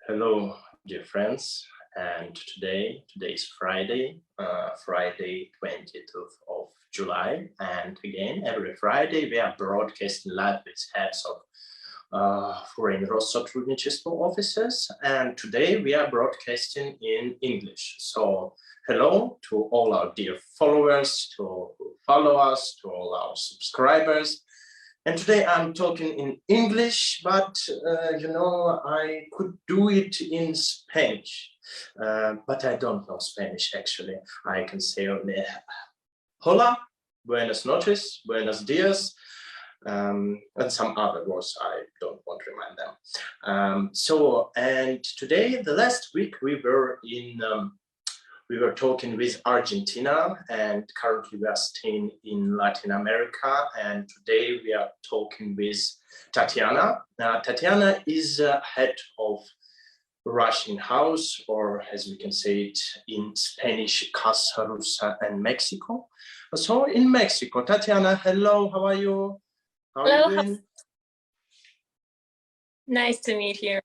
Hello, dear friends, and today is Friday, Friday 20th of July, and again, every Friday we are broadcasting live with heads of foreign Россотрудничества offices, and today we are broadcasting in English. So, hello to all our dear followers, to who follow us, to all our subscribers. And today I'm talking in English, but I could do it in Spanish, but I don't know Spanish actually. I can say only hola, buenas noches, buenos dias, and some other words I don't want to remind them. And today, the last week we were talking with Argentina, and currently we are staying in Latin America, and today we are talking with Tatьяна. Tatьяna is head of Russian house, or as we can say it in Spanish, Casa Rusa and Mexico. So in Mexico, Tatьяна, hello, how are you? How are you doing? Nice to meet you.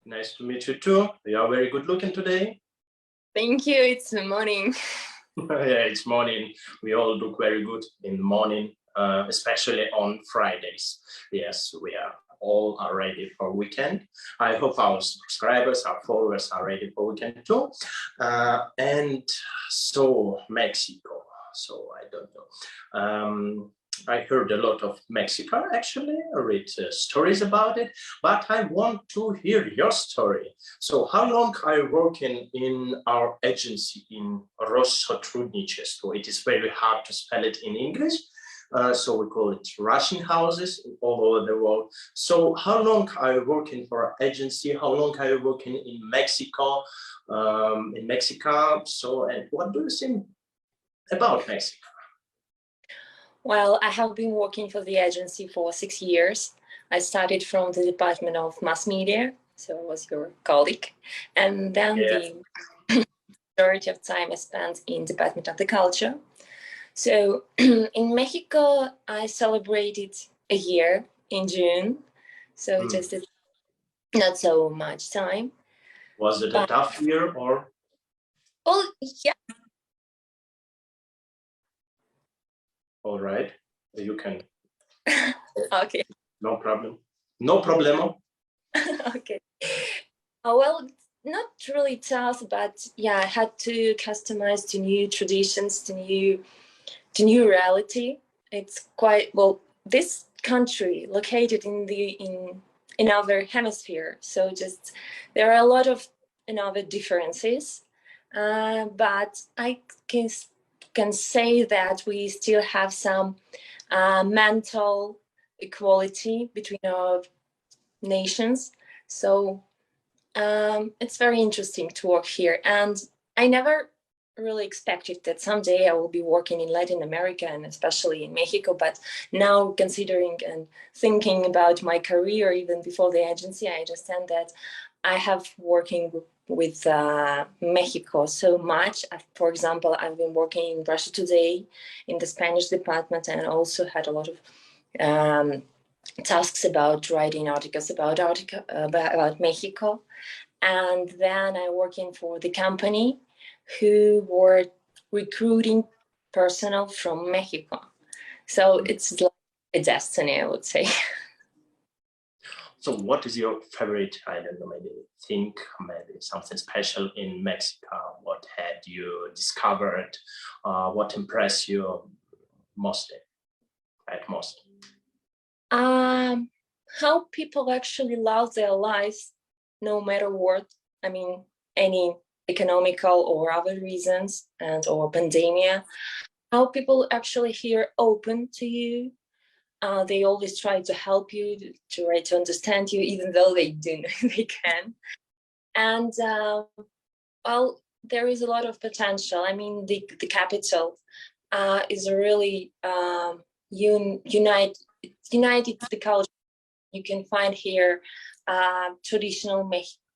Nice to meet you too. You are very good looking today. Thank you. It's the morning. Yeah, it's morning. We all look very good in the morning, especially on Fridays. Yes, we are ready for weekend. I hope our subscribers, our followers are ready for weekend too. And so Mexico. So I don't know. I heard a lot of Mexico actually, I read stories about it, but I want to hear your story. So how long are you working in our agency in Россотрудничество? It is very hard to spell it in English, so we call it Russian houses all over the world. So how long are you working for our agency? How long are you working in Mexico? So, and what do you think about Mexico? Well, I have been working for the agency for 6 years. I started from the Department of Mass Media, so I was your colleague. And then the majority of time I spent in Department of the Culture. So in Mexico, I celebrated a year in June. So just not so much time. Was it a tough year or? Oh, yeah. All right, you can. Okay. No problem. No problemo. Okay. Well, not really tough, but yeah, I had to customize to new traditions, to new reality. It's quite well. This country located in our hemisphere, so just there are a lot of other differences, but I can say that we still have some mental equality between our nations. So it's very interesting to work here. And I never really expected that someday I will be working in Latin America and especially in Mexico. But now considering and thinking about my career, even before the agency, I understand that I have working with Mexico so much. For example, I've been working in Russia Today in the Spanish department, and also had a lot of tasks about writing articles about Mexico. And then I working for the company who were recruiting personnel from Mexico. So it's like a destiny, I would say. So what is your favorite, I don't know, maybe something special in Mexico? What had you discovered? What impressed you most? How people actually love their lives, no matter what. I mean, any economical or other reasons or pandemic. How people actually here open to you. They always try to help you, to try to understand you, even though they can. And well, there is a lot of potential. I mean, the capital is really united the culture. You can find here traditional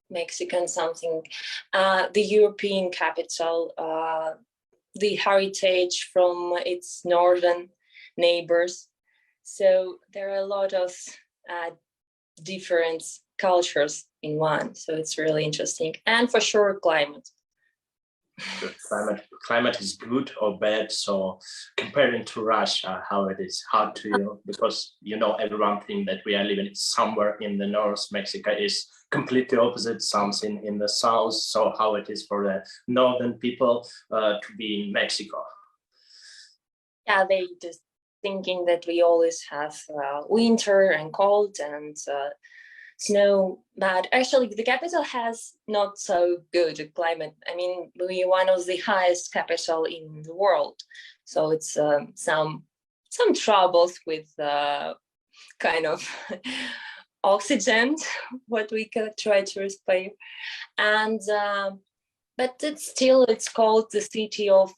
Mexican something, the European capital, the heritage from its northern neighbors. So there are a lot of different cultures in one. So it's really interesting. And for sure, climate. The climate is good or bad? So comparing to Russia, how it is hard to you, because everyone think that we are living somewhere in the north. Mexico is completely opposite, something in the south. So how it is for the northern people to be in Mexico? Yeah, they just thinking that we always have winter and cold and snow, but actually the capital has not so good a climate. I mean, we're one of the highest capital in the world, so it's some troubles with kind of oxygen, what we could try to explain, and but it's called the city of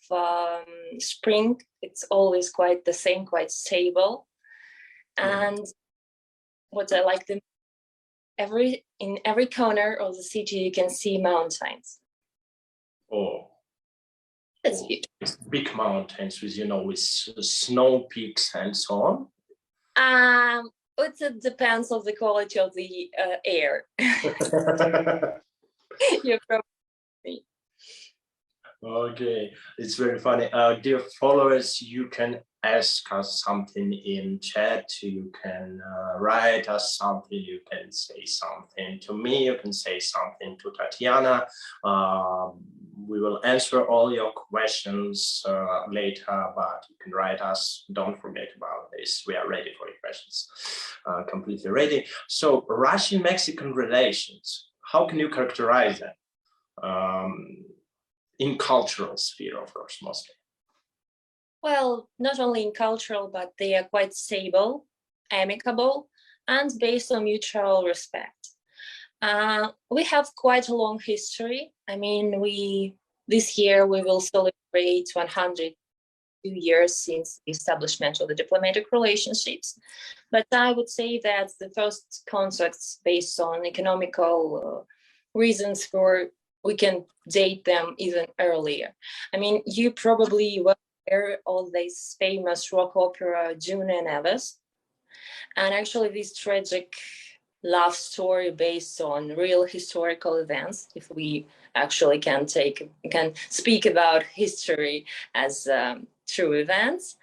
spring. It's always quite the same, quite stable, and what I like the in every corner of the city you can see mountains. Oh, that's beautiful. Big mountains with with snow peaks and so on. It depends on the quality of the air. You're probably. Okay, it's very funny. Dear followers, you can ask us something in chat. You can write us something. You can say something to me. You can say something to Tatьяна. We will answer all your questions later, but you can write us. Don't forget about this. We are ready for your questions. Completely ready. So, Russian-Mexican relations. How can you characterize them? In cultural sphere, of course, mostly. Well, not only in cultural, but they are quite stable, amicable, and based on mutual respect. We have quite a long history. I mean, this year we will celebrate 102 years since the establishment of the diplomatic relationships. But I would say that the first contacts based on economical reasons we can date them even earlier. I mean, you probably were aware of this famous rock opera June and August, and actually this tragic love story based on real historical events. If we actually can speak about history as true events,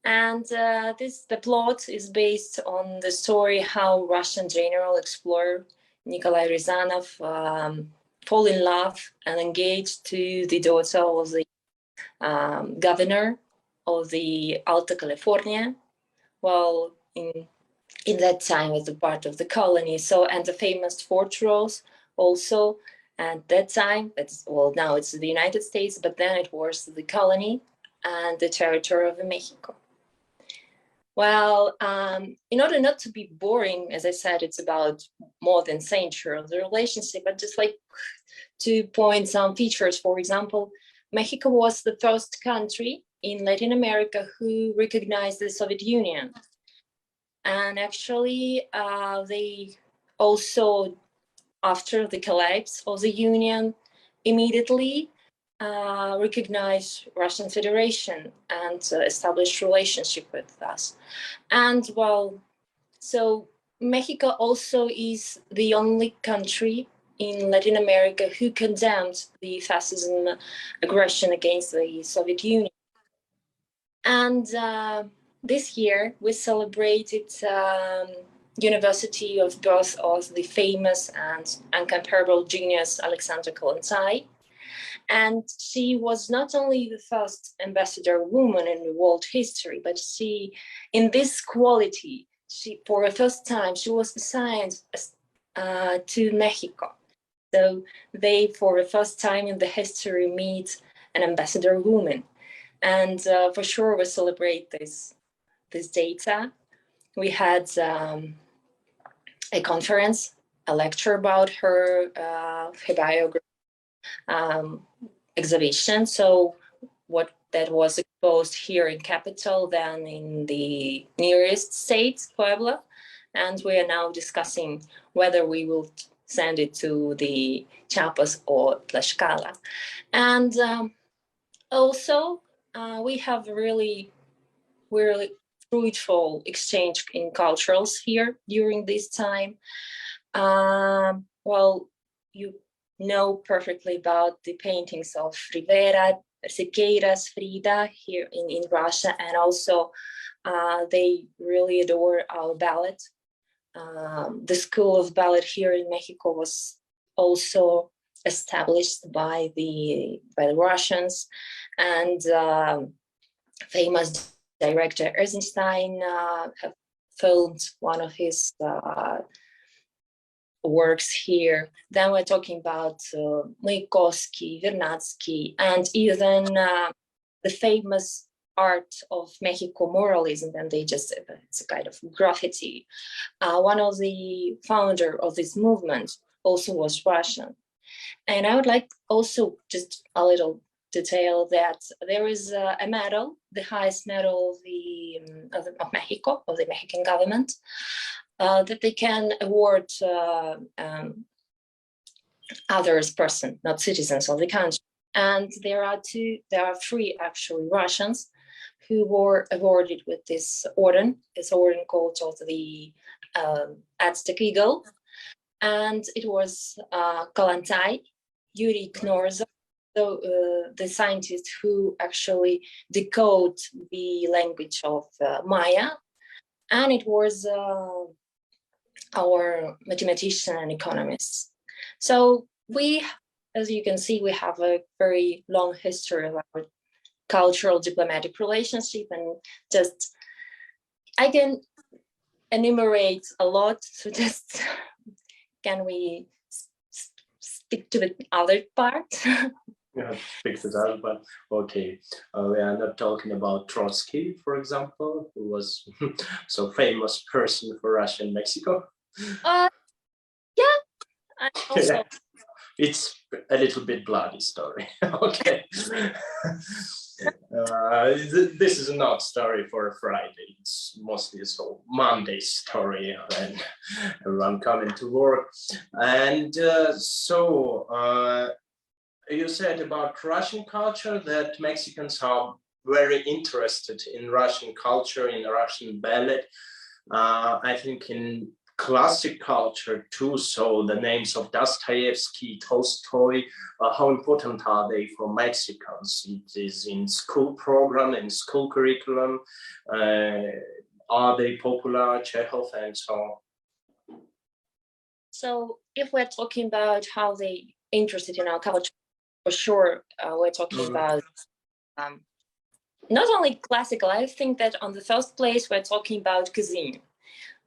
and the plot is based on the story how Russian general explorer Nikolai Ryazanov fall in love and engaged to the daughter of the governor of the Alta California. Well, in that time as a part of the colony. So, and the famous Fort Rose also at that time, now it's the United States, but then it was the colony and the territory of Mexico. Well, in order not to be boring, as I said, it's about more than century of the relationship, but just like to point some features. For example, Mexico was the first country in Latin America who recognized the Soviet Union. And actually, they also, after the collapse of the Union, immediately recognized Russian Federation and established relationship with us. And well, so Mexico also is the only country in Latin America who condemned the fascism aggression against the Soviet Union. And this year we celebrated University of birth of the famous and incomparable genius Alexandra Kollontai. And she was not only the first ambassador woman in world history, but she, in this quality, for the first time, she was assigned to Mexico. So they, for the first time in the history, meet an ambassador woman. And for sure, we celebrate this data. We had a conference, a lecture about her biography, exhibition. So what that was exposed here in capital, then in the nearest state, Puebla, and we are now discussing whether we will send it to the Chiapas or Tlaxcala. And also we have really fruitful exchange in cultures here during this time. Well, you know perfectly about the paintings of Rivera, Sequeiras, Frida here in Russia, and also they really adore our ballet. The school of ballet here in Mexico was also established by the Russians, and famous director Eisenstein have filmed one of his works here. Then we're talking about Mayakovsky, Vernadsky, and even the famous art of Mexico muralism, and they just, it's a kind of graffiti. One of the founder of this movement also was Russian. And I would like also just a little detail that there is a medal, the highest medal of Mexico, of the Mexican government, that they can award others person, not citizens of the country. And there are three actually Russians who were awarded with this order. It's order called of the Aztec Eagle, and it was Kalantai, Yuri Knorza, the scientist who actually decode the language of Maya, and it was our mathematician and economist. So we, as you can see, we have a very long history of our cultural diplomatic relationship, and just I can enumerate a lot, so just can we stick to the other part? Yeah, speak to that, but okay. We are not talking about Trotsky, for example, who was so famous person for Russia and Mexico. Yeah, I also. Yeah. It's a little bit bloody story. Okay. This is not story for a Friday. It's mostly so Monday story and everyone coming to work. And you said about Russian culture that Mexicans are very interested in Russian culture, in Russian ballet. I think in classic culture too, so the names of Dostoevsky, Tolstoy, how important are they for Mexicans? It is in school program, in school curriculum. Are they popular, Chekhov and so on? So if we're talking about how they interested in our culture, for sure, we're talking about not only classical. I think that on the first place, we're talking about cuisine,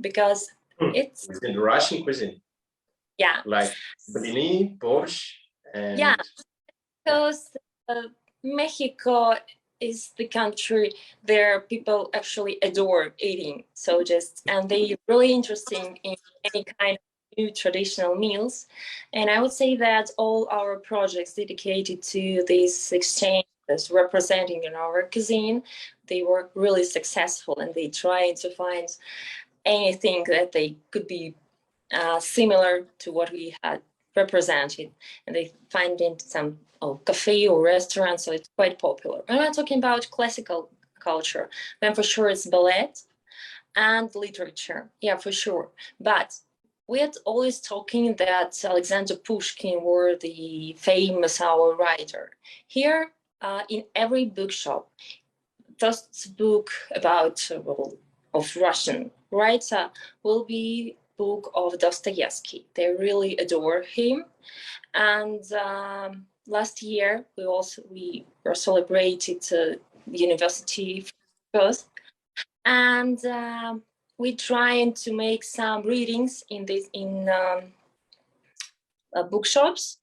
because it's in Russian cuisine. Yeah. Like blini, borscht, and yeah, because Mexico is the country where people actually adore eating. So and they really interesting in any kind of new traditional meals. And I would say that all our projects dedicated to these exchanges representing in our cuisine, they were really successful, and they tried to find anything that they could be similar to what we had represented, and they find in some cafe or restaurant, so it's quite popular. When I'm talking about classical culture, then for sure it's ballet and literature, yeah, for sure. But we're always talking that Alexander Pushkin were the famous our writer. Here, in every bookshop, first book about of Russian writer will be book of Dostoevsky. They really adore him. And last year we were celebrated university first, and we trying to make some readings in bookshops.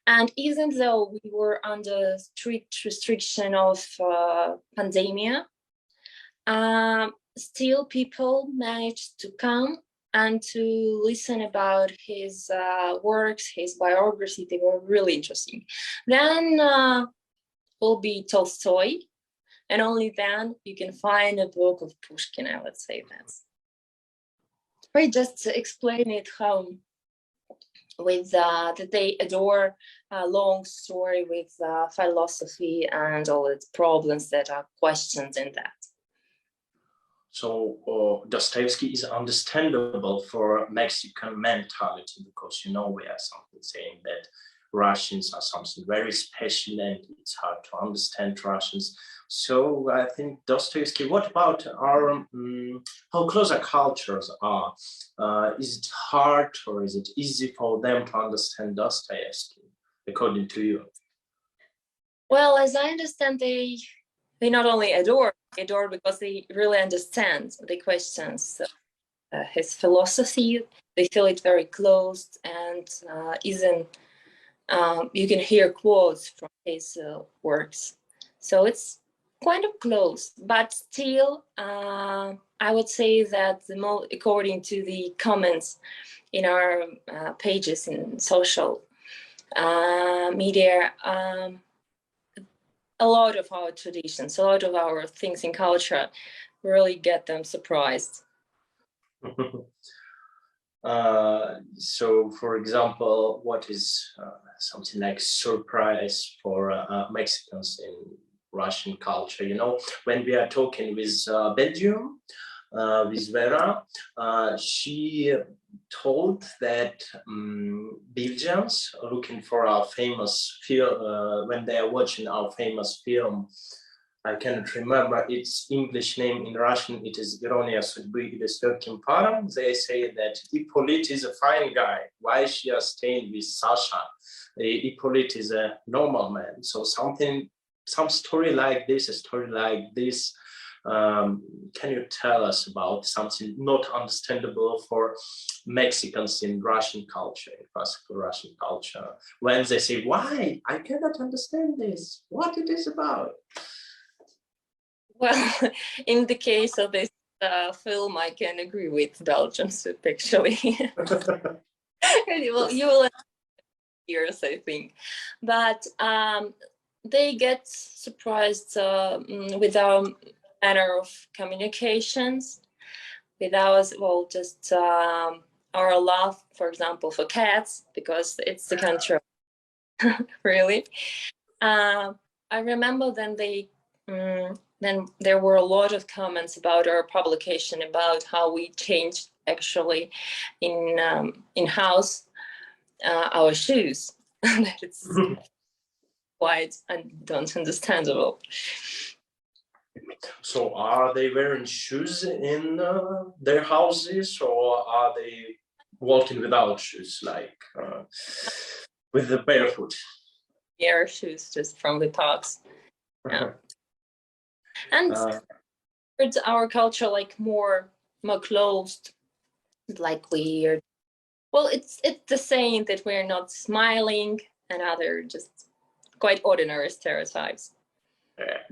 And even though we were under strict restriction of pandemic, still people managed to come and to listen about his works, his biography. They were really interesting. Then will be Tolstoy, and only then you can find a book of Pushkin, I would say that. Right, just to explain it how with that they adore a long story with philosophy and all its problems that are questioned in that. So Dostoevsky is understandable for Mexican mentality, because, you know, we have something saying that Russians are something very special and it's hard to understand Russians. So I think Dostoevsky, what about our, how close our cultures are? Is it hard or is it easy for them to understand Dostoevsky, according to you? Well, as I understand, they not only adore because they really understand the questions, his philosophy. They feel it very close, and even you can hear quotes from his works. So it's kind of close, but still, I would say that according to the comments in our pages in social media, a lot of our traditions, a lot of our things in culture really get them surprised. So, for example, what is something like surprise for Mexicans in Russian culture? You know, when we are talking with Belgium, with Vera, she told that Belgians looking for our famous film, when they are watching our famous film, I cannot remember its English name. In Russian, it is Ironia судьбы или с легким паром. They say that Hippolyte is a fine guy. Why she is staying with Sasha? Hippolyte is a normal man. So some story like this, a story like this. Can you tell us about something not understandable for Mexicans in Russian culture, in classical Russian culture, when they say, why? I cannot understand this. What it is about? Well, in the case of this film, I can agree with Belgians, actually. Well, you will hear, I think. But they get surprised with our manner of communications, with our, well, just our love, for example, for cats, because it's the country, really. I remember then there were a lot of comments about our publication, about how we changed actually in house our shoes. It's quite understandable. So are they wearing shoes in their houses, or are they walking without shoes, like with the barefoot? Air shoes just from the parks. Yeah. And it's our culture, like more closed, like we're, well, it's the saying that we're not smiling, and other just quite ordinary stereotypes.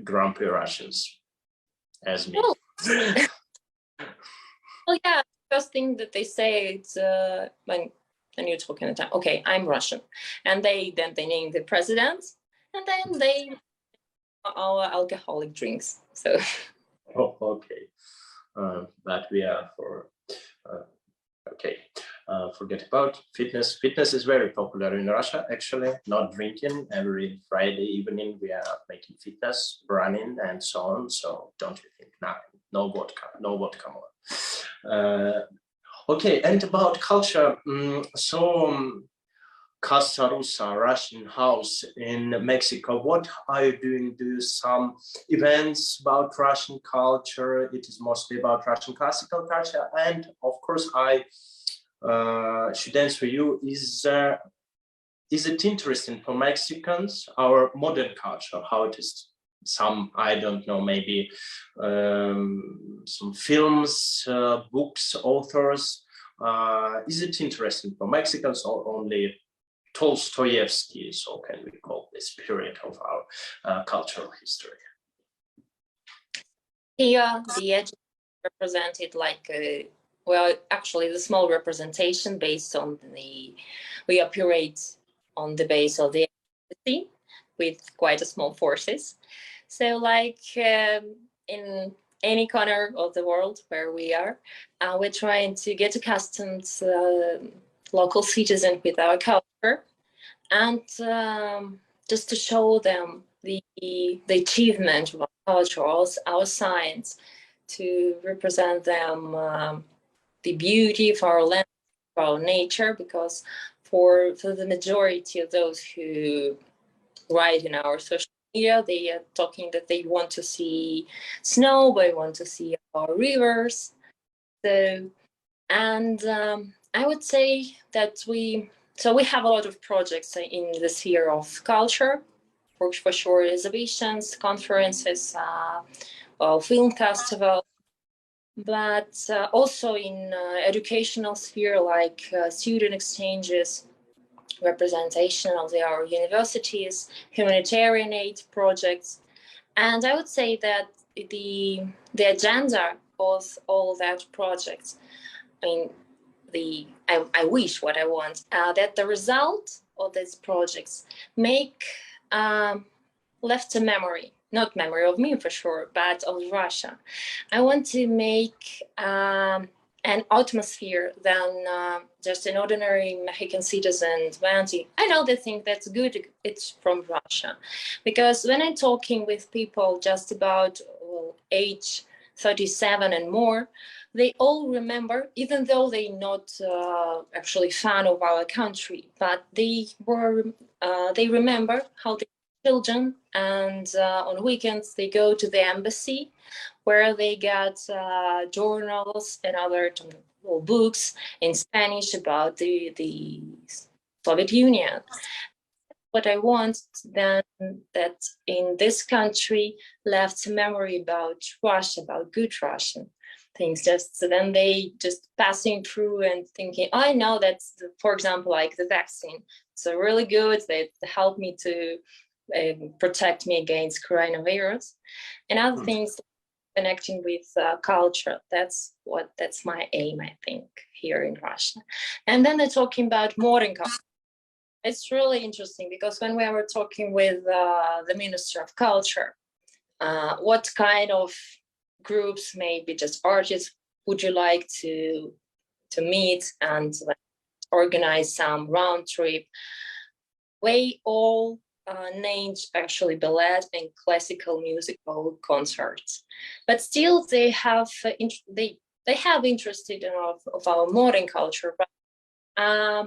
Grumpy Russians, as me. Well, yeah, first thing that they say, it's when you're talking about, okay, I'm Russian, and they name the president, and then they our alcoholic drinks. So. Oh, okay. But we are for okay. Forget about fitness. Fitness is very popular in Russia, actually. Not drinking. Every Friday evening we are making fitness, running, and so on. So don't you think? No vodka more. Okay, and about culture. Casa Rusa, Russian house in Mexico. What are you doing? Do some events about Russian culture? It is mostly about Russian classical culture. And of course, I should answer you, is it interesting for Mexicans, our modern culture, how it is? Some, I don't know, maybe some films, books, authors. Is it interesting for Mexicans, or only Tolstoyevsky, so can we call this period of our cultural history? Here, the edge represented like well, actually the small representation based on we operate on the base of the entity with quite a small forces. So like in any corner of the world where we are, we're trying to get accustomed local citizens with our culture, and just to show them the achievement of our culture, our science, to represent them the beauty of our land, of our nature, because for the majority of those who write in our social media, they are talking that they want to see snow, they want to see our rivers. So, and I would say that we have a lot of projects in the sphere of culture, for sure, exhibitions, conferences, film festival, but also in educational sphere, like student exchanges, representation of our universities, humanitarian aid projects. And I would say that the agenda of all that projects, I mean, I wish what I want, that the result of these projects make left a memory, not memory of me for sure, but of Russia. I want to make an atmosphere than just an ordinary Mexican citizen went. I know they think that's good, it's from Russia. Because when I'm talking with people just about age 37 and more, they all remember, even though they're not actually fan of our country, but they remember how they children, and on weekends they go to the embassy where they get journals and other books in Spanish about the Soviet Union. What I want then, that in this country left a memory about Russia, about good Russian things, just so then they just passing through and thinking, oh, I know that's, for example, like the vaccine. So really good, they help me to protect me against coronavirus and other things connecting with culture. That's my aim, I think, here in Russia. And then they're talking about modern culture. It's really interesting because when we were talking with the Minister of Culture, what kind of groups, maybe just artists, would you like to meet and organize some round trip? We all named actually ballet and classical musical concerts, but still they have interested in of our modern culture. But I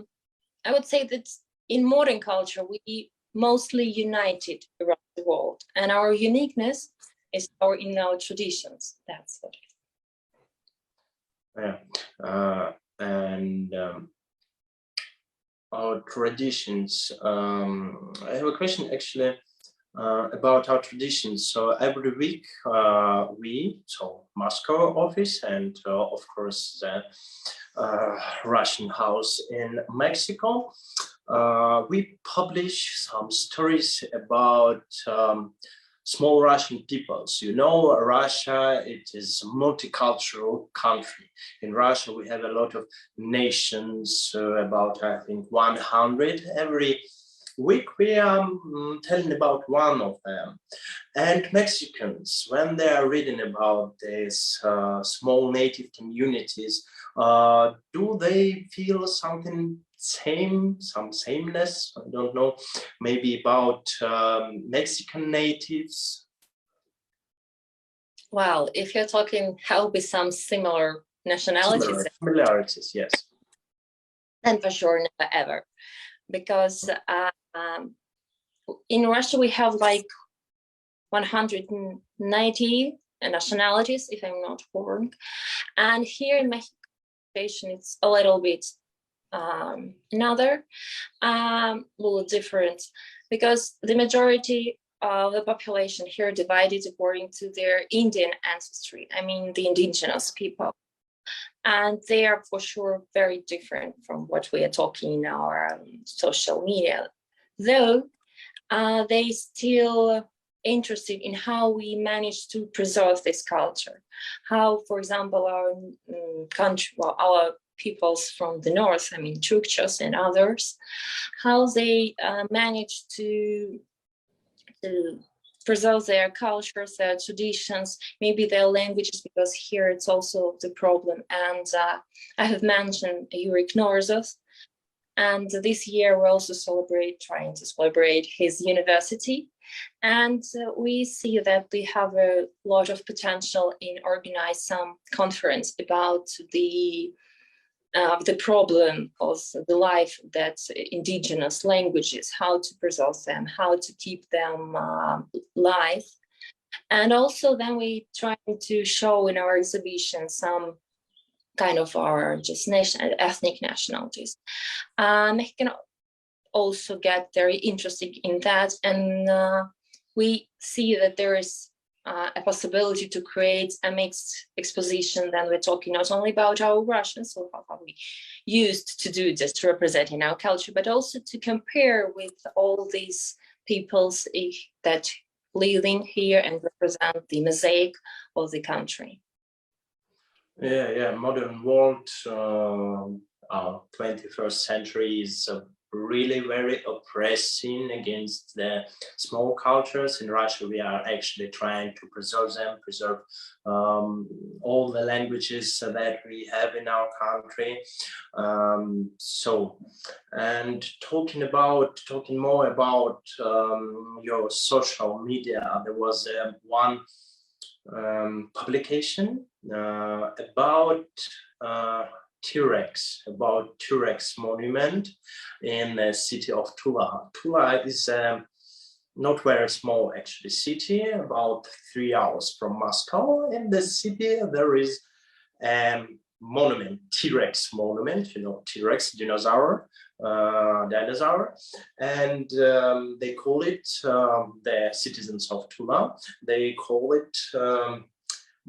would say that in modern culture we mostly united around the world, and our uniqueness is in our traditions. That's what it is. Yeah, and our traditions. I have a question actually about our traditions. So every week Moscow office and of course the Russian house in Mexico, we publish some stories about small Russian peoples. You know, Russia, it is a multicultural country. In Russia, we have a lot of nations, about, I think, 100. Every week, we are telling about one of them. And Mexicans, when they are reading about these small native communities, do they feel something some sameness? I don't know, maybe about Mexican natives? Well, if you're talking how be some similar nationalities, similarities, yes, then for sure never ever, because in Russia we have like 190 nationalities, if I'm not wrong, and here in Mexico it's a little bit little different, because the majority of the population here divided according to their Indian ancestry. I mean, the indigenous people, and they are for sure very different from what we are talking in our social media. Though they still interested in how we manage to preserve this culture. How, for example, our country, our peoples from the north, I mean, Chukchos and others, how they manage to preserve their cultures, their traditions, maybe their languages, because here it's also the problem. And I have mentioned Yuri Knorzov, and this year we're also trying to celebrate his university. And we see that we have a lot of potential in organize some conference about the problem of the life that indigenous languages, how to preserve them, how to keep them live. And also then we try to show in our exhibition some kind of our just ethnic nationalities. Mexican also get very interested in that, and we see that there is a possibility to create a mixed exposition. Then we're talking not only about our Russians, so how we used to do this to represent in our culture, but also to compare with all these peoples that living here and represent the mosaic of the country. Yeah, modern world, 21st century is really very oppressing against the small cultures. In Russia, we are actually trying to preserve them, preserve all the languages that we have in our country. And talking more about your social media, there was one publication about TRex Monument in the city of Tula. Tula is not very small actually city, about 3 hours from Moscow. In the city there is a monument, TRex Monument, T-Rex dinosaur, and they call it, the citizens of Tula, they call it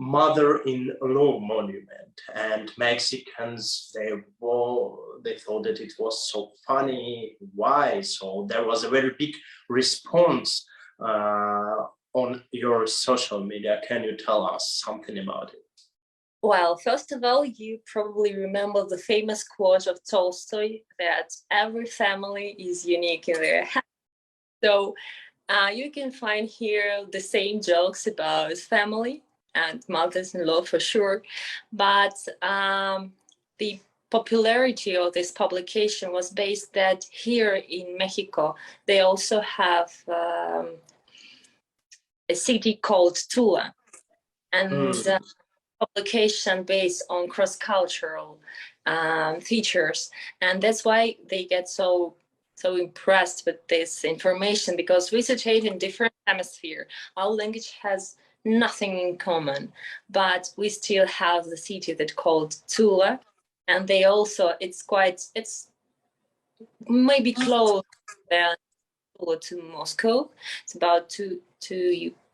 Mother-in-Law Monument, and Mexicans, they thought that it was so funny. Why? So there was a very big response on your social media. Can you tell us something about it? Well, first of all, you probably remember the famous quote of Tolstoy that every family is unique in their house. So you can find here the same jokes about family and mothers-in-law for sure, but the popularity of this publication was based that here in Mexico they also have a city called Tula, and publication based on cross-cultural features, and that's why they get so impressed with this information, because we situate in different hemisphere. Our language has nothing in common, but we still have the city that called Tula, and they also it's maybe close than to Moscow. It's about two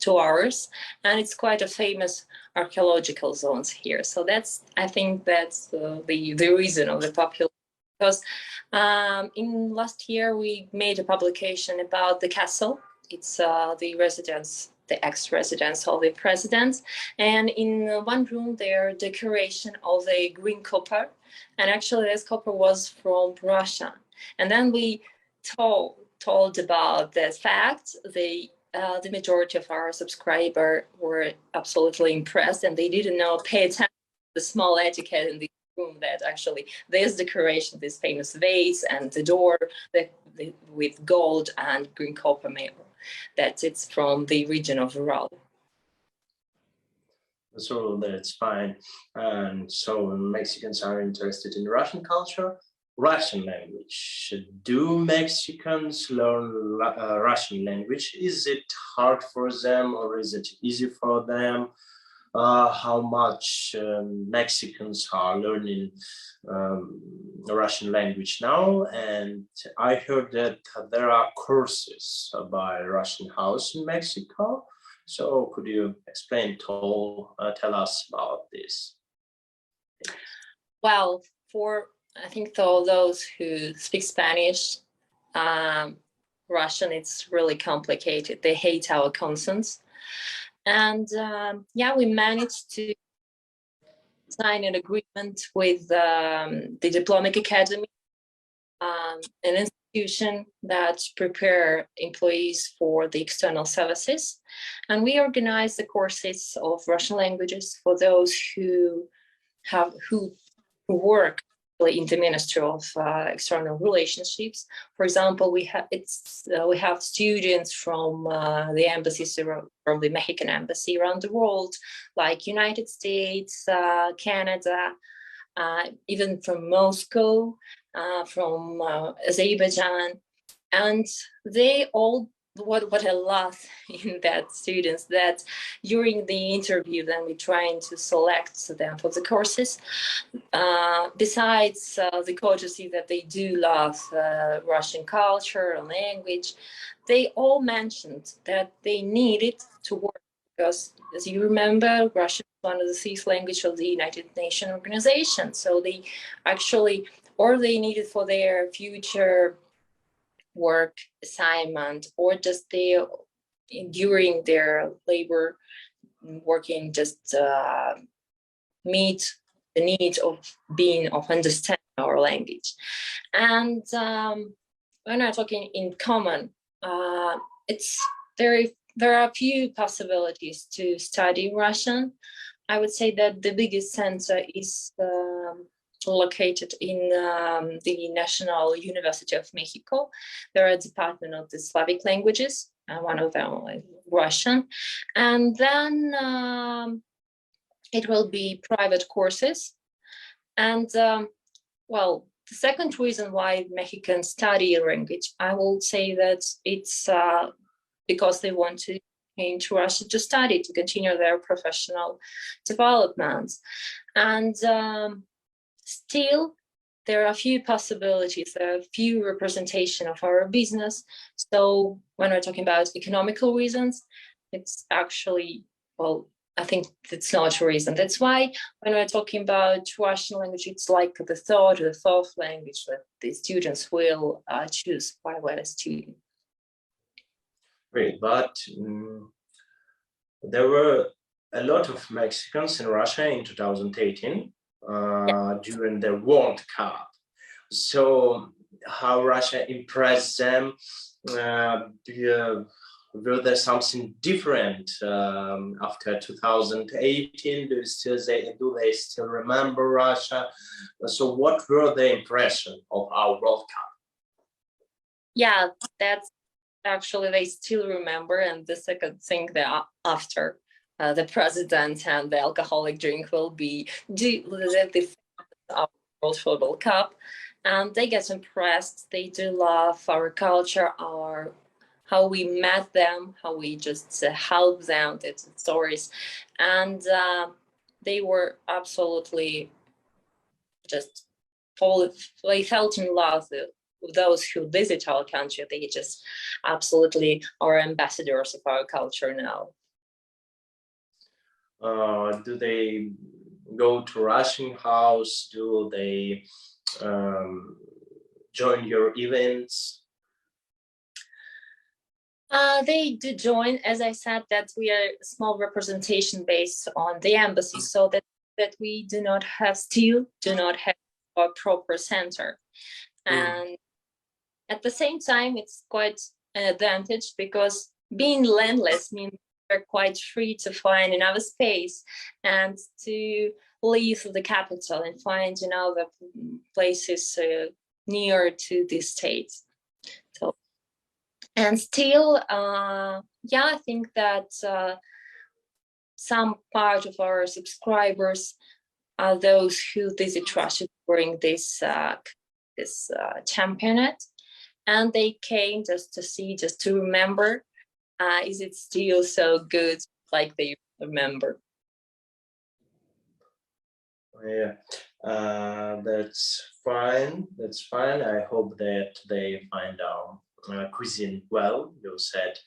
hours, and it's quite a famous archaeological zones here. So I think that's the reason of the popular, because in last year we made a publication about the castle. It's the ex-residence of the president, and in one room there decoration of a green copper, and actually this copper was from Russia. And then we told about the fact. The majority of our subscribers were absolutely impressed, and they didn't pay attention to the small etiquette in the room, that actually this decoration, this famous vase and the door with gold and green copper marble, that it's from the region of Ural. So that's fine. And so Mexicans are interested in Russian culture, Russian language. Do Mexicans learn Russian language? Is it hard for them, or is it easy for them? How much Mexicans are learning Russian language now? And I heard that there are courses by Russian House in Mexico. So could you explain, tell us about this? Well, I think those who speak Spanish, Russian, it's really complicated. They hate our consonants. And we managed to sign an agreement with the Diplomatic Academy, an institution that prepare employees for the external services. And we organize the courses of Russian languages for those who work actually in the Ministry of External Relationships. For example, we have students from the embassies from the Mexican embassy around the world, like United States, Canada, even from Moscow, from Azerbaijan, and they all. What I love in that students, that during the interview, then we're trying to select them for the courses. Besides the courtesy that they do love Russian culture and language, they all mentioned that they needed to work because, as you remember, Russian is one of the 6 languages of the United Nations organization. So they actually, or they needed for their future work assignment, or just they during their labor working, just meet the need of understanding our language. And when I'm talking in common, there are a few possibilities to study Russian. I would say that the biggest center is located in the National University of Mexico. There are a department of the Slavic languages, one of them is Russian. And then it will be private courses. And well, the second reason why Mexicans study a language, I will say that it's because they want to into Russia to study, to continue their professional development. And still, there are a few possibilities, there are a few representation of our business. So when we're talking about economical reasons, it's actually, well, I think that's not a reason. That's why when we're talking about Russian language, it's like the third or the fourth language that the students will choose while we're a student. Great, but there were a lot of Mexicans in Russia in 2018 during the World Cup. So how Russia impressed them? Were there something different after 2018? Do they still remember Russia? So what were the impression of our World Cup? Yeah, that's actually, they still remember. And the second thing that after the president and the alcoholic drink will be the World Football Cup. And they get impressed. They do love our culture, how we met them, how we just helped them, the stories. And they were absolutely just they felt in love with those who visit our country. They just absolutely are ambassadors of our culture now. Do they go to Russian house? Do they join your events? They do join. As I said, that we are a small representation based on the embassy, so that we do not have a proper center. And at the same time, it's quite an advantage because being landless means we're quite free to find another space and to leave the capital and find the places near to the states. So, and still, I think that some part of our subscribers are those who visit Russia during this championate, and they came just to see, just to remember, is it still so good like they remember? Yeah, that's fine. That's fine. I hope that they find our cuisine well. You said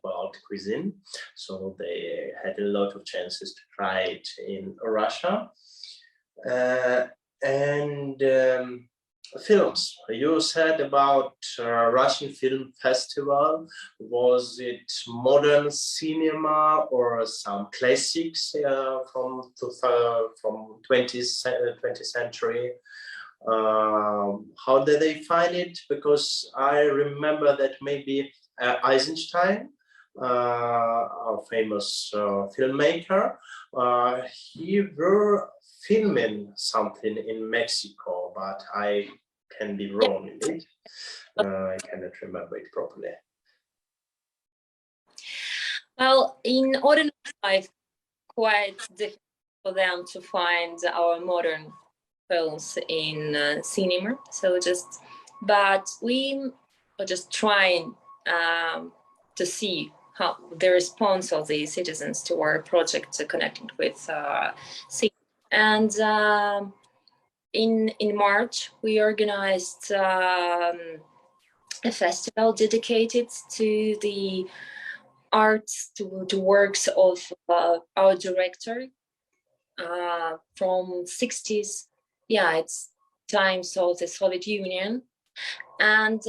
about cuisine, so they had a lot of chances to try it in Russia. And films. You said about Russian Film Festival. Was it modern cinema or some classics from 20th century? How did they find it? Because I remember that maybe Eisenstein our famous filmmaker. He were filming something in Mexico, but I can be wrong in it. I cannot remember it properly. Well, in ordinary life, quite difficult for them to find our modern films in cinema. So but we are just trying to see how the response of the citizens to our project connected with cinema. And in March, we organized a festival dedicated to the arts, to works of our director from 60s. Yeah, it's times of the Soviet Union. And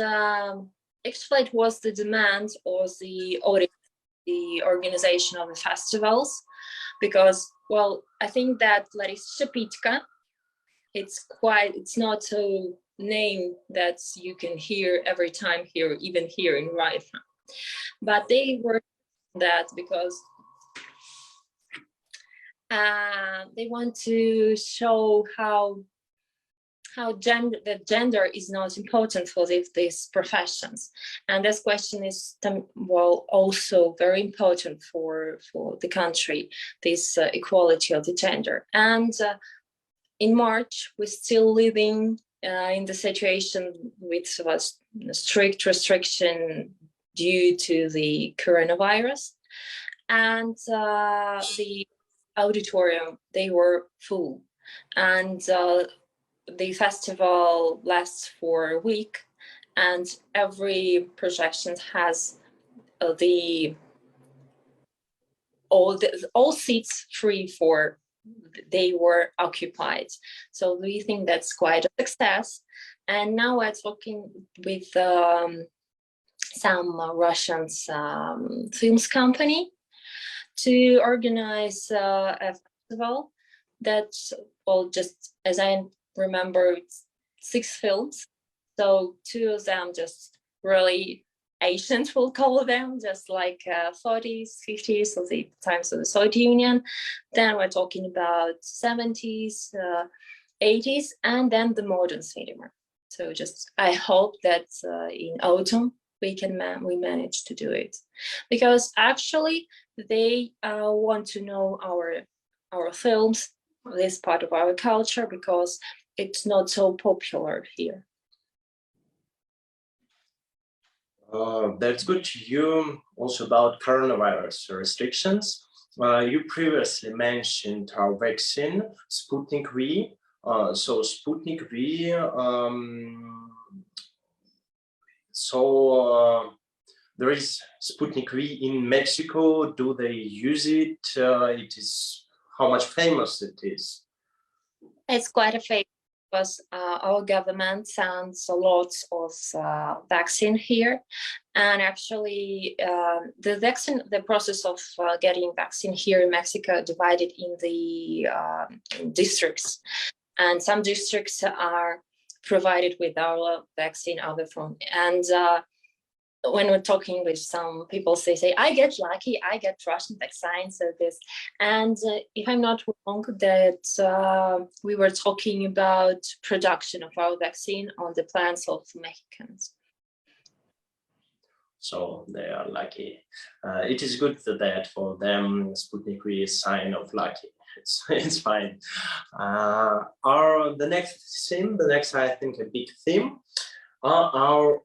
actually it was the demand of the audience, the organization of the festivals, because, well, I think that Larissa Pitka, it's not a name that you can hear every time here, even here in Riga. But they were that because they want to show how gender is not important for these professions, and this question is also very important for the country, this equality of the gender. And in March, we're still living in the situation with strict restriction due to the coronavirus, and the auditorium, they were full, and the festival lasts for a week, and every projection has all seats free they were occupied. So we think that's quite a success. And now we're talking with some Russian films company to organize a festival that's, well, just as I remember, 6 films. So 2 of them just really ancient, we'll call them, just like 40s, 50s of the times of the Soviet Union. Then we're talking about 70s, 80s, and then the modern cinema. So just I hope that in autumn we manage to do it, because actually they want to know our films, this part of our culture, because it's not so popular here. That's good to you. Also about coronavirus restrictions. You previously mentioned our vaccine, Sputnik V. So Sputnik V, there is Sputnik V in Mexico. Do they use it? How much famous it is? It's quite a famous, because our government sends a lot of vaccine here, and actually the process of getting vaccine here in Mexico divided in the districts, and some districts are provided with our vaccine, other from, and when we're talking with some people, they say, I get lucky, I get Russian vaccine, so this. And if I'm not wrong, that we were talking about production of our vaccine on the plans of Mexicans. So they are lucky. It is good that for them, Sputnik V is a sign of lucky. It's fine. The next, I think, a big theme are our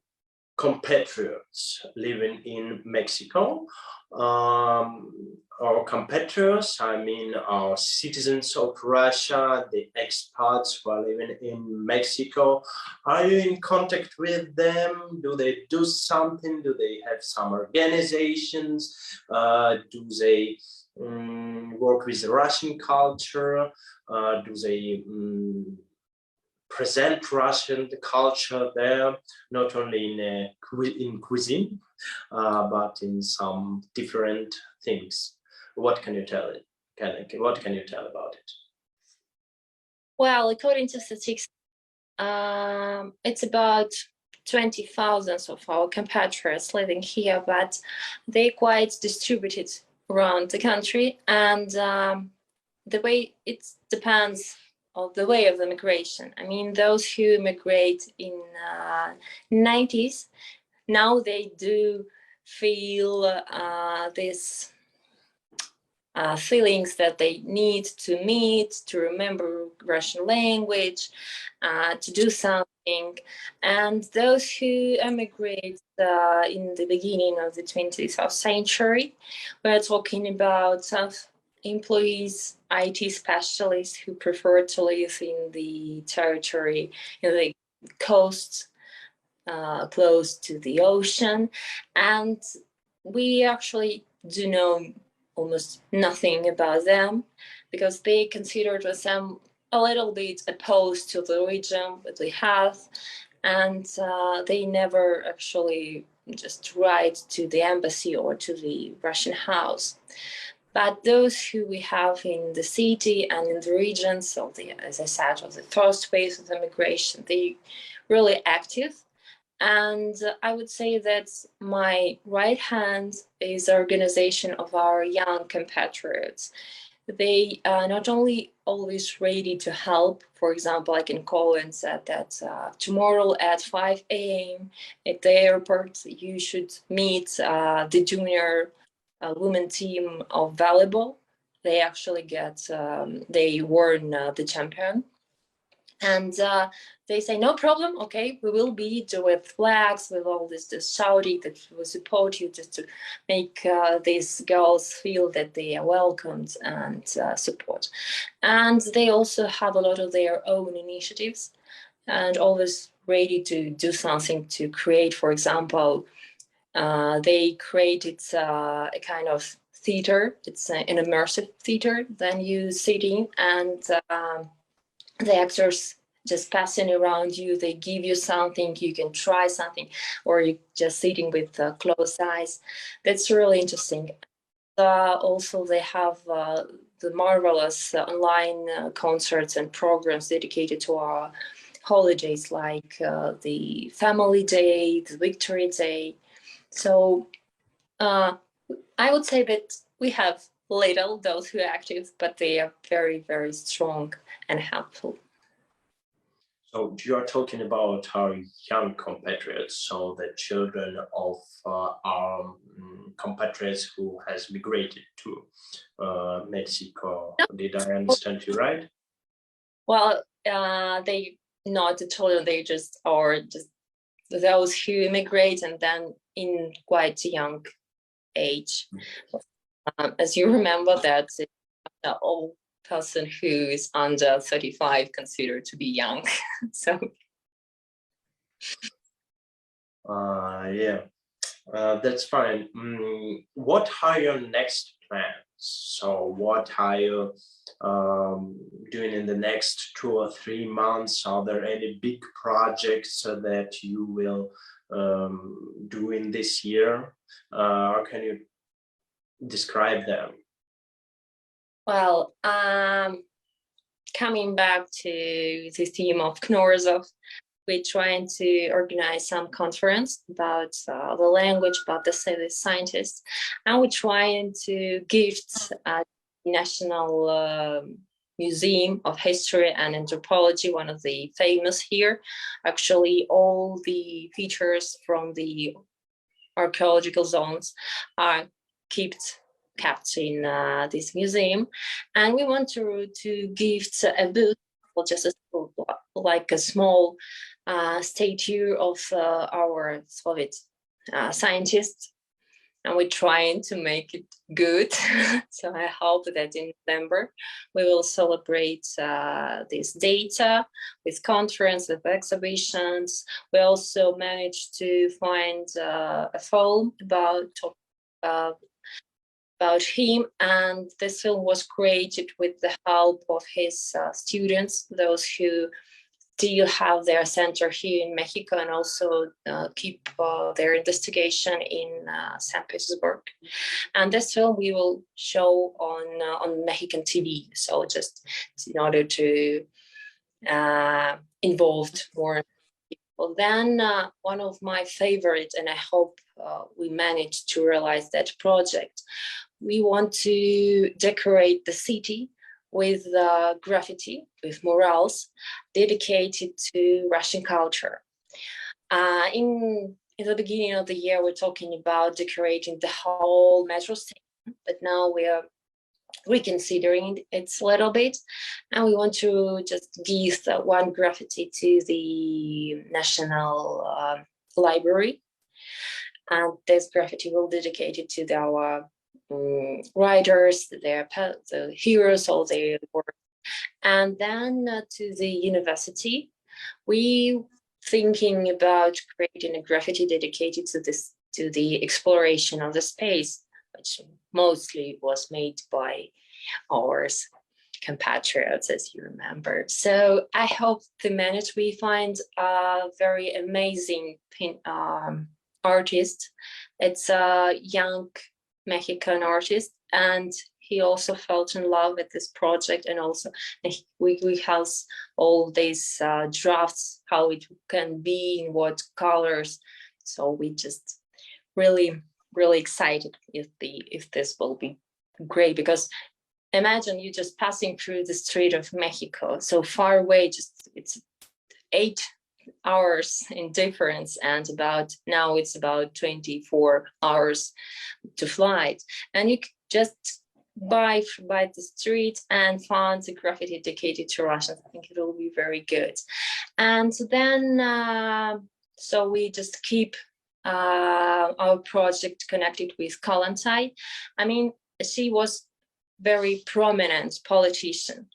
compatriots living in Mexico. Our compatriots, I mean our citizens of Russia, the expats who are living in Mexico. Are you in contact with them? Do they do something? Do they have some organizations? Do they work with the Russian culture? Do they present Russian culture there, not only in cuisine, but in some different things? What can you tell What can you tell about it? Well, according to statistics, it's about 20,000 of our compatriots living here, but they're quite distributed around the country, and the way it depends on the way of the migration. I mean, those who immigrate in 90s, now they do feel this feelings that they need to meet, to remember Russian language, to do something. And those who emigrate in the beginning of the 20th century, we're talking about employees, IT specialists who prefer to live in the territory, in the coast, close to the ocean. And we actually do know almost nothing about them, because they considered them a little bit opposed to the region that they have, and they never actually just write to the embassy or to the Russian house. But those who we have in the city and in the region, so as I said, of the first wave of immigration, they really active. And I would say that my right hand is the organization of our young compatriots. They are not only always ready to help. For example, I can call and say that tomorrow at 5 a.m. at the airport, you should meet the junior women team of volleyball. They actually they won the champion. And they say, no problem, okay, we will be with flags, with all this shouting that will support you, just to make these girls feel that they are welcomed and support. And they also have a lot of their own initiatives and always ready to do something to create. For example, they created a kind of theater. It's an immersive theater. Then you sitting and the actors just passing around you, they give you something, you can try something, or you just sitting with closed eyes. That's really interesting. Also, they have the marvelous online concerts and programs dedicated to our holidays, like the Family Day, the Victory Day. So I would say that we have little those who are active, but they are very, very strong and helpful. So you are talking about our young compatriots, so the children of our compatriots who has migrated to Mexico. Did I understand you right? Well, they not the children, they just are just those who immigrate and then in quite a young age. As you remember that all person who is under 35 considered to be young. So yeah, that's fine. What are your next plans? So what are you doing in the next 2 or 3 months? Are there any big projects that you will do in this year? Or can you describe them? Well, coming back to the theme of Knorozov, we're trying to organize some conference about the language, about the scientists, and we're trying to gift a National Museum of History and Anthropology, one of the famous here. Actually, all the features from the archaeological zones are kept in this museum, and we want to gift a booth, or just like a small statue of our Soviet scientists, and we're trying to make it good. So I hope that in November we will celebrate this data with conference, with exhibitions. We also managed to find a film about him, and this film was created with the help of his students, those who still have their center here in Mexico and also keep their investigation in St. Petersburg. And this film we will show on Mexican TV, so just in order to involve more people Well, then one of my favorites, and I hope we manage to realize that project, we want to decorate the city with graffiti, with murals dedicated to Russian culture. In the beginning of the year, we're talking about decorating the whole metro station, but now we are reconsidering it a little bit, and we want to just give one graffiti to the National Library, and this graffiti will be dedicated to our writers, the heroes of their work. And then to the university, we thinking about creating a graffiti dedicated to the exploration of the space, which mostly was made by our compatriots, as you remember. So I hope we find a very amazing artist. It's a young Mexican artist, and he also fell in love with this project, and also we have all these drafts, how it can be, in what colors. So we just really excited if this will be great, because imagine you just passing through the street of Mexico, so far away, just it's 8 hours in difference, and now it's about 24 hours to fly, and you just by the street and find the graffiti dedicated to Russians. I think it will be very good. And then so we just keep our project connected with Kollontai. I mean, she was very prominent politician,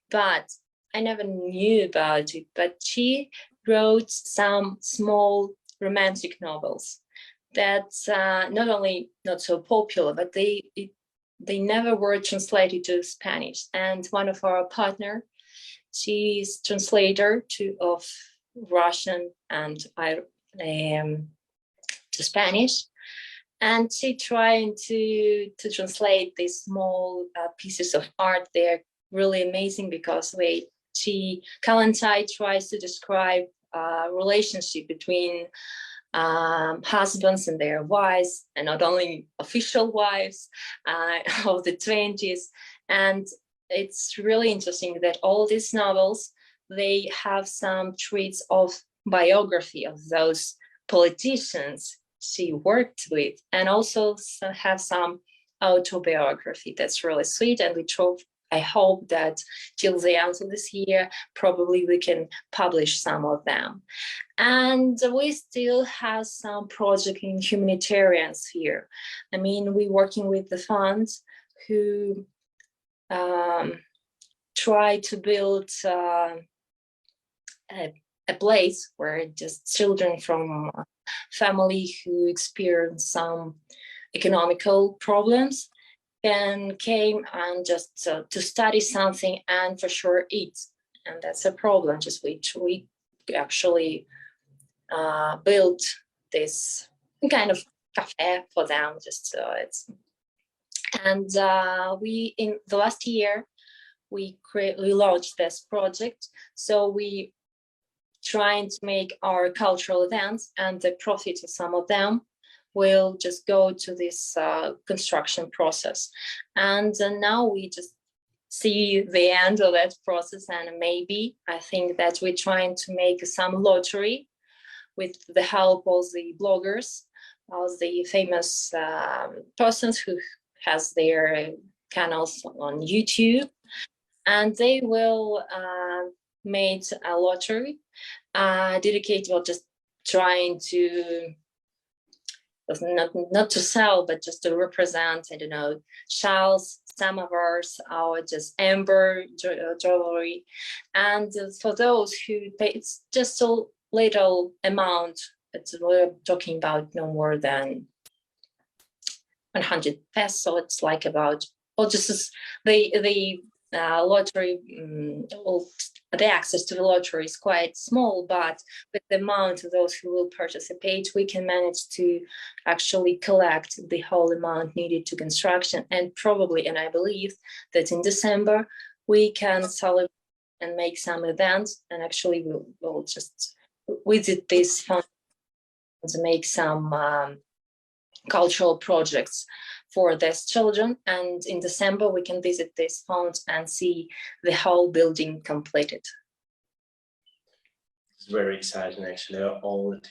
but I never knew about it. But she wrote some small romantic novels that not only not so popular, but they never were translated to Spanish. And one of our partner, she's translator of Russian and to Spanish, and she trying to translate these small pieces of art. They're really amazing because Kollontai tries to describe a relationship between husbands and their wives, and not only official wives of the 20s. And it's really interesting that all these novels, they have some traits of biography of those politicians she worked with, and also have some autobiography. That's really sweet, and I hope that till the end of this year, probably we can publish some of them. And we still have some project in humanitarian sphere. I mean, we're working with the funds who try to build a place where just children from family who experience some economical problems came and just to study something and for sure eat. And that's a problem, just which we actually built this kind of cafe for them. We in the last year we launched this project. So we trying to make our cultural events, and the profit of some of them will just go to this construction process. And now we just see the end of that process, and maybe I think that we're trying to make some lottery with the help of the bloggers, of the famous persons who has their channels on YouTube, and they will make a lottery dedicated, or just trying to not to sell, but just to represent, I don't know, shells, samovars, or just amber jewelry. And for those who pay, it's just a little amount. We're talking about no more than 100 peso. It's like about, or just the lottery, the access to the lottery is quite small, but with the amount of those who will participate, we can manage to actually collect the whole amount needed to construction. And probably, and I believe that in December, we can celebrate and make some events, and actually we'll just visit this fund to make some cultural projects for these children. And in December, we can visit this fund and see the whole building completed. It's very exciting, actually. All that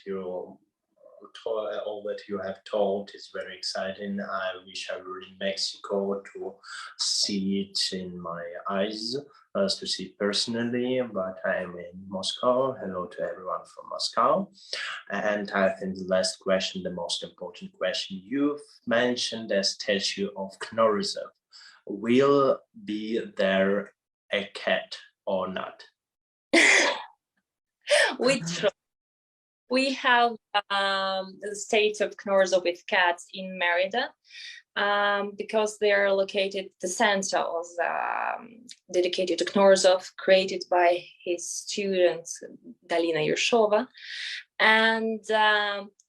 you have told is very exciting. I wish I were in Mexico to see it in my eyes, to see it personally, but I'm in Moscow. Hello to everyone from Moscow. And I think the last question, the most important question, you've mentioned a statue of Knorrizov. Will be there a cat or not? We have the state of Knorrizov with cats in Merida, because they are located at the center of dedicated to Knorrizov, created by his student Galina Yershova. And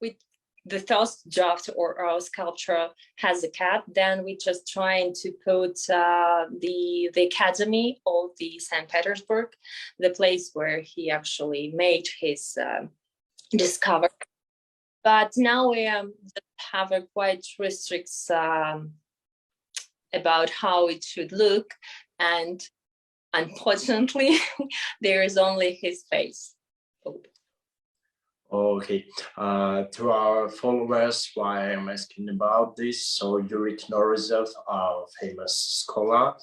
with the first draft or our sculpture has a cat, then we just trying to put the academy of the St. Petersburg, the place where he actually made his discovery. But now we have a quite restricts about how it should look, and unfortunately there is only his face. Okay, to our followers, why I'm asking about this. So Yuri Knorrizov, our famous scholar,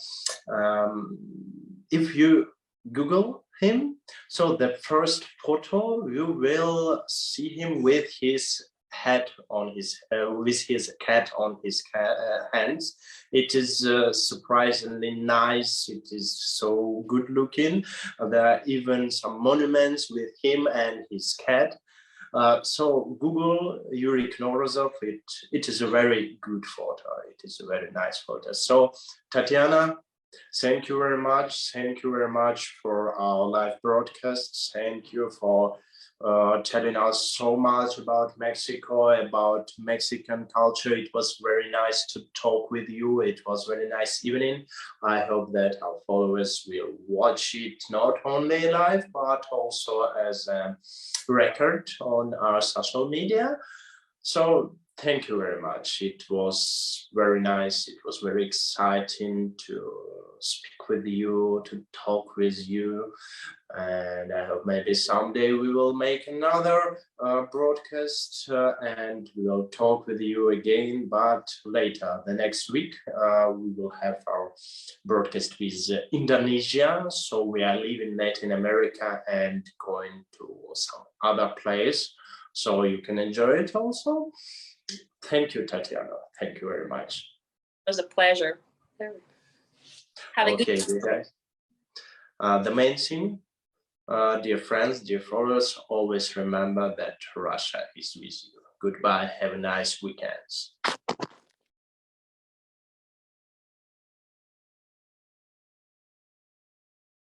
if you Google him, so the first photo you will see him with his hat on his with his cat on his hands. It is surprisingly nice. It is so good looking. There are even some monuments with him and his cat. So Google Yuri Knorrizov. It is a very good photo. It is a very nice photo. So Tatiana, thank you very much. Thank you very much for our live broadcasts. Thank you for telling us so much about Mexico, about Mexican culture. It was very nice to talk with you. It was very nice evening. I hope that our followers will watch it not only live, but also as a record on our social media. So thank you very much. It was very nice. It was very exciting to speak with you, to talk with you. And I hope maybe someday we will make another broadcast and we will talk with you again, but later, the next week, we will have our broadcast with Indonesia. So we are leaving Latin America and going to some other place. So you can enjoy it also. Thank you, Tatiana. Thank you very much. It was a pleasure. Have a okay, good guys. The main thing, dear friends, dear followers, always remember that Russia is with you. Goodbye. Have a nice weekend.